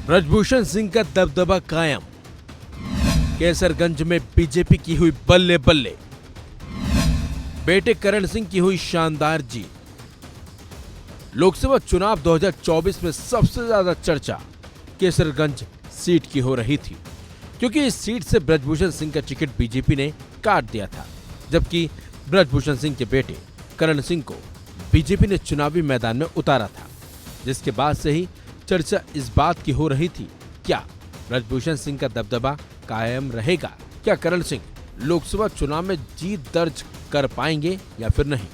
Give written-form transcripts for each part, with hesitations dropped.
ब्रजभूषण सिंह का दबदबा कायम। कैसरगंज में बीजेपी की हुई बल्ले बल्ले। बेटे करण सिंह की हुई शानदार जीत। लोकसभा चुनाव 2024 में सबसे ज्यादा चर्चा कैसरगंज सीट की हो रही थी, क्योंकि इस सीट से ब्रजभूषण सिंह का टिकट बीजेपी ने काट दिया था, जबकि ब्रजभूषण सिंह के बेटे करण सिंह को बीजेपी ने चुनावी मैदान में उतारा था, जिसके बाद से ही चर्चा इस बात की हो रही थी, क्या ब्रजभूषण सिंह का दबदबा कायम रहेगा? क्या करण सिंह लोकसभा चुनाव में जीत दर्ज कर पाएंगे या फिर नहीं?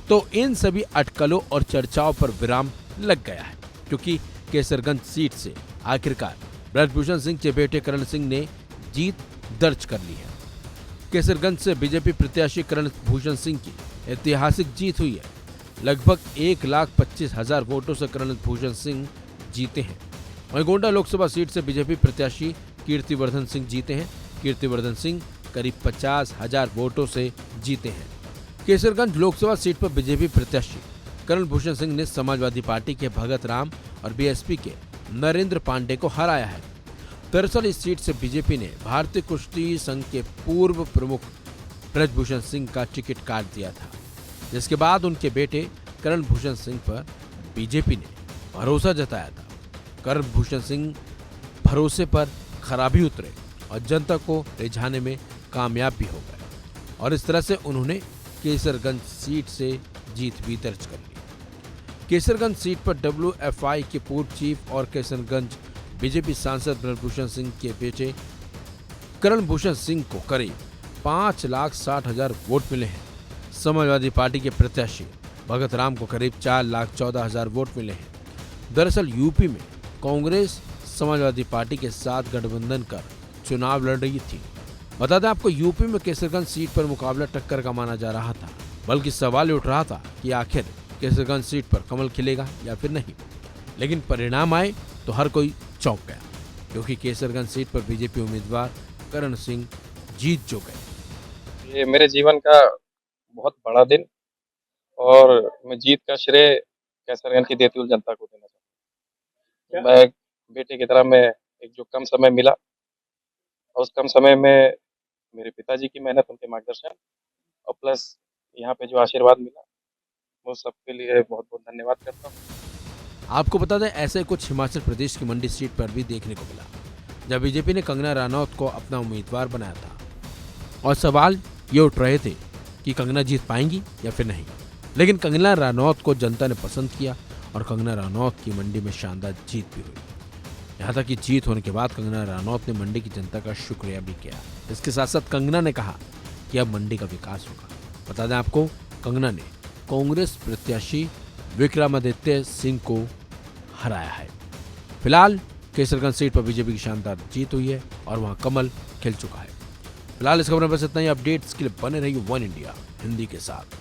तो इन सभी अटकलों और चर्चाओं पर विराम लग गया है, क्योंकि कैसरगंज सीट से आखिरकार ब्रजभूषण सिंह के बेटे करण सिंह ने जीत दर्ज कर ली है। कैसरगंज से बीजेपी प्रत्याशी करण भूषण सिंह की ऐतिहासिक जीत हुई है। लगभग 1,25,000 वोटों से करण भूषण सिंह जीते हैं। वहीं गोंडा लोकसभा सीट से बीजेपी प्रत्याशी कीर्तिवर्धन सिंह जीते हैं। कीर्तिवर्धन सिंह करीब 50,000 वोटों से जीते हैं। कैसरगंज लोकसभा सीट पर बीजेपी प्रत्याशी करण भूषण सिंह ने समाजवादी पार्टी के भगत राम और बीएसपी के नरेंद्र पांडे को हराया है। दरअसल इस सीट से बीजेपी ने भारतीय कुश्ती संघ के पूर्व प्रमुख ब्रजभूषण सिंह का टिकट काट दिया था, जिसके बाद उनके बेटे करण भूषण सिंह पर बीजेपी ने भरोसा जताया था। करण भूषण सिंह भरोसे पर खरा भी उतरे और जनता को रिझाने में कामयाब भी हो गए, और इस तरह से उन्होंने कैसरगंज सीट से जीत भी दर्ज कर ली। कैसरगंज सीट पर WFI के पूर्व चीफ और कैसरगंज बीजेपी सांसद ब्रजभूषण सिंह के बेटे करण भूषण सिंह को करीब 5,60,000 वोट मिले हैं। समाजवादी पार्टी के प्रत्याशी भगत राम को करीब 4,14,000 वोट मिले हैं। दरअसल यूपी में कांग्रेस समाजवादी पार्टी के साथ गठबंधन कर चुनाव लड़ रही थी। बता दें आपको, यूपी में कैसरगंज सीट पर मुकाबला टक्कर का माना जा रहा था, बल्कि सवाल उठ रहा था कि आखिर कैसरगंज सीट पर कमल खिलेगा या फिर नहीं। लेकिन परिणाम आए तो हर कोई चौंक गया, क्योंकि कैसरगंज सीट पर बीजेपी उम्मीदवार करण सिंह जीत जो गए। ये मेरे जीवन का बहुत बड़ा दिन, और मैं जीत का श्रेय कैसरगंज की देती हुई जनता को देना चाहता हूँ। मैं एक बेटे की तरह, मैं एक जो कम समय मिला, और उस कम समय में मेरे पिताजी की मेहनत, उनके मार्गदर्शन, और प्लस यहाँ पे जो आशीर्वाद मिला, वो सबके लिए बहुत बहुत धन्यवाद करता हूँ। आपको बता दें, ऐसे कुछ हिमाचल प्रदेश की मंडी सीट पर भी देखने को मिला, जब बीजेपी ने कंगना रनौत को अपना उम्मीदवार बनाया था, और सवाल ये उठ रहे थे कि कंगना जीत पाएंगी या फिर नहीं। लेकिन कंगना रनौत को जनता ने पसंद किया, और कंगना रनौत की मंडी में शानदार जीत भी हुई। यहाँ तक कि जीत होने के बाद कंगना रनौत ने मंडी की जनता का शुक्रिया भी किया। इसके साथ साथ कंगना ने कहा कि अब मंडी का विकास होगा। बता दें आपको, कंगना ने कांग्रेस प्रत्याशी विक्रमादित्य सिंह को हराया है। फिलहाल कैसरगंज सीट पर बीजेपी की शानदार जीत हुई है, और वहां कमल खिल चुका है। फिलहाल इस खबर में बस इतना ही। अपडेट्स के लिए बने रहिए वन इंडिया हिंदी के साथ।